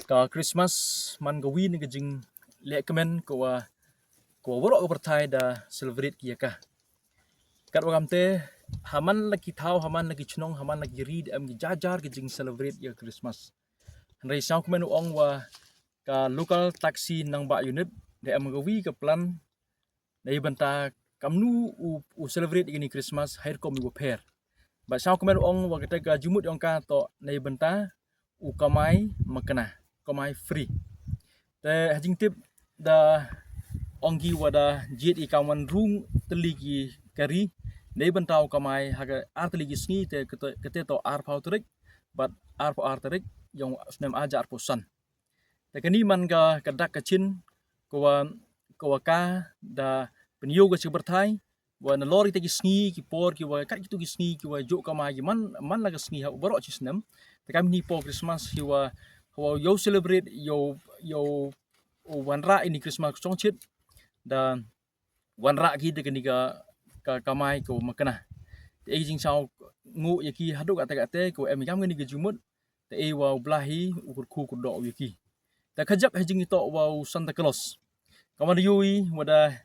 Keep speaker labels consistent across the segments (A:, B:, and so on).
A: Ka Christmas man ga wi ni ga jing le kemen ko woro ko pertai da celebrate kia ka. Kat wakam te haman lagi tahu haman lagi chnong haman lagi read am gi jajar ga jing celebrate ya Christmas. Rei sang kemen ong wa ka local taxi nang ba unit de am ga wi ka plan dai banta kamnu u celebrate ini Christmas hair kom u pair. Ba sang kemen ong wa kita ga jumut yong ka to nei banta u kamai makana kamai free. Te hajing tip da onggi wada jet I kawan rung teligi kari nei bantau kamai haga arteligi sngi te kete to ar pautrik but ar po arterik yang snem aja ar posan. Te kani man ga kadak kachin ko ka da penyo ga bertai wa na lori te sngi ki por ki wa kat gitu ki sngi ki wa jo kamai man laga sngi ha borok chi snem. Te kami ni po Christmas ki wa yo celebrate yo wanra ini Christmas chong chit dan wanra ki de keniga ka kamai ko makana te jing sao ngu yaki haduk ate ko em gam ni ge jumut te wa blahi ukur ku ku do yaki ta khajak hajing to wa Santa Claus kaman yui wada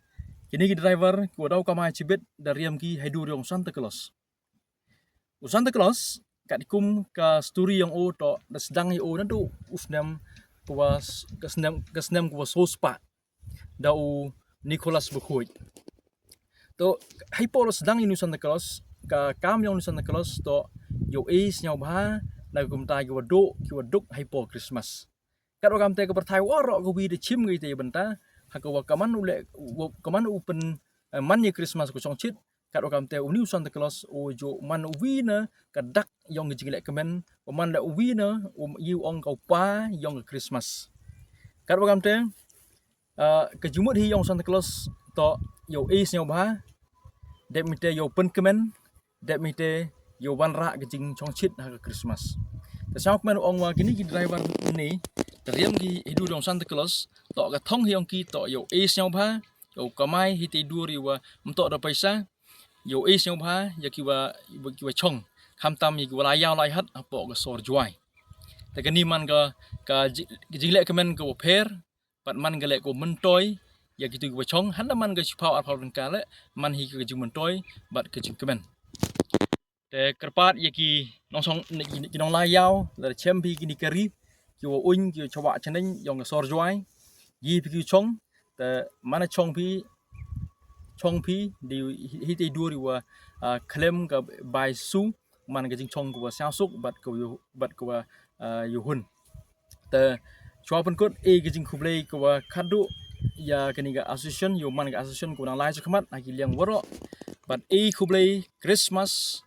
A: kini driver ko daw kamai chibet dariam ki haidu yong Santa Claus kat kum ka story yang o to da sedang o na do usnam was kasnam ko sospa da u Nicholas Bukoy to haipo sedang ini Santa Claus ka kam yang Santa Claus to yo is nyau ba na kum ta ki waduk haipo Christmas kat wakam te ko pertai woro ko wi de chim ngi te benta hakawa kaman open man ni Christmas ko chongchit kat wakam te uni Santa Claus o jo man wi na kadak yong jing le kemen man da wi na yu ong kau pa yong Christmas kat wakam te kejumut hi yong Santa Claus to yo is nyau ba dep mite yo pen kemen dep mite yo wanra gejing chongchit ha Christmas ta sao kemen ong wa kini ki driver ni teriam ki hidu yong Santa Claus to ka thong hi yong ki to yo is nyau ba yo kamai hi te du ri wa mto da paisa yo is nyau ba ya ki wa chong kham tam yi wa la yaw lai hat apo ga sor juai ta kani man ka jing le kemen ko pair pat man ga le ko mentoy ya gitu wa chong han man ga chipau ar phau ka le man hi ka jing mentoy bat ka jing kemen te kerpat ya ki nongsong ki nong la yaw la chem bi ki ni kari ki wa un ki chawa chaneng yong ga sor juai yi pi ki chong te mana chong pi di hi te du ri wa klem ga bai su man ga jing chong ko wa sao suk bat ko yu hun te chwa pun kot e ga jing khublei ko wa khadu ya kani ga association yo man ga association ko nang lai chakmat aki liang woro but e khublei Christmas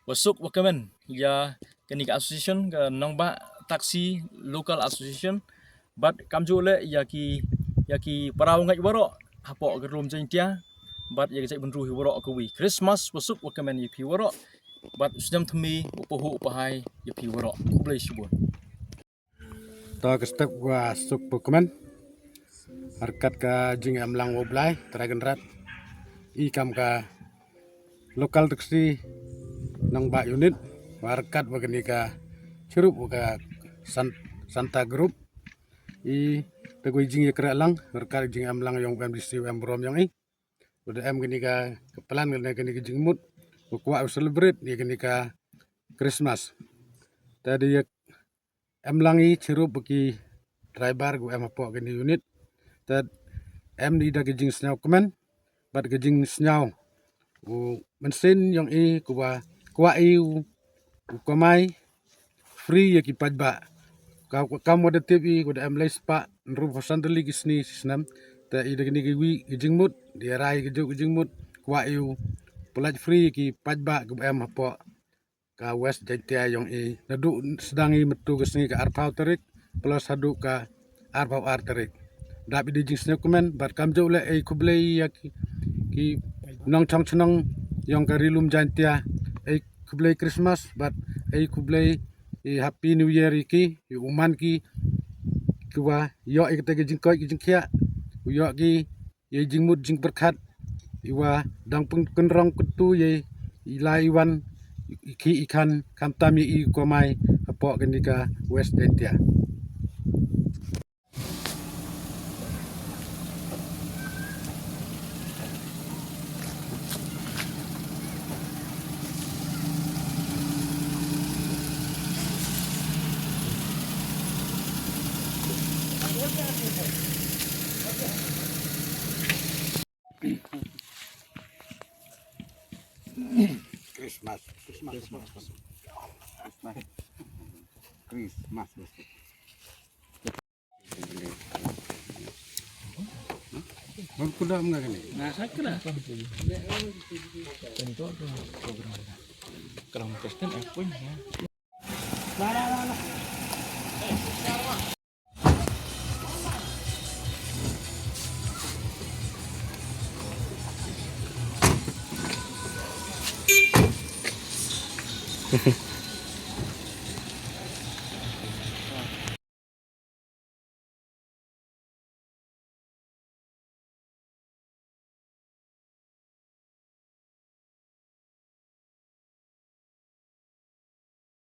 A: wasuk wakamen ya kani ga association ga nang ba taxi local association but kamjo le ya ki parau ngai woro hapo ga rom jeng tia but ya ga bunru hi woro ko wi Christmas wasuk wakamen yi pi woro but sdam thmi upohu upahai yi pi woro khublei shibun
B: to ke step wa suk pokmen harkat ka jing amlang woblai dragon rat I kam ka local taxi nang ba unit harkat bagani ka churup ka Santa Group I pegoi jing yakra lang harkat jing amlang yong pem disi em brom yang udah em gini ka pelan gini ka jing mut kwa celebrate ni gini ka Christmas tadi em langi churup bagi driver gu em apo gini unit tad em di da gejing snyau kemen bat gejing snyau u mensin yang kwa u kamai free ya ki pajba kamu ada TV ku da em les pa nru fasan deli gisni snam ta I da gini wi gejing mut dia rai gejing mut kwa u pelaj free ki pajba gu em apo ka west jaitia yang nadu sedangi metu gesni ka arpau terik plus hadu ka arpau arterik dapi di jing kemen bat kamjo le kublei ya ki nong chong chnong yong karilum jantia kublei Christmas bat kublei happy new year ki uman ki kwa yo ikte jing koi jing khia yo ki ye jing mut jing berkat iwa dang pung kenrong kutu ye ilai wan ki ikan kam tam I komai apo kenika west jantia Christmas. Huwag ko lang mga ganito.
A: Nasa ka na. Ganito ako. Kalau Kristen pun ya.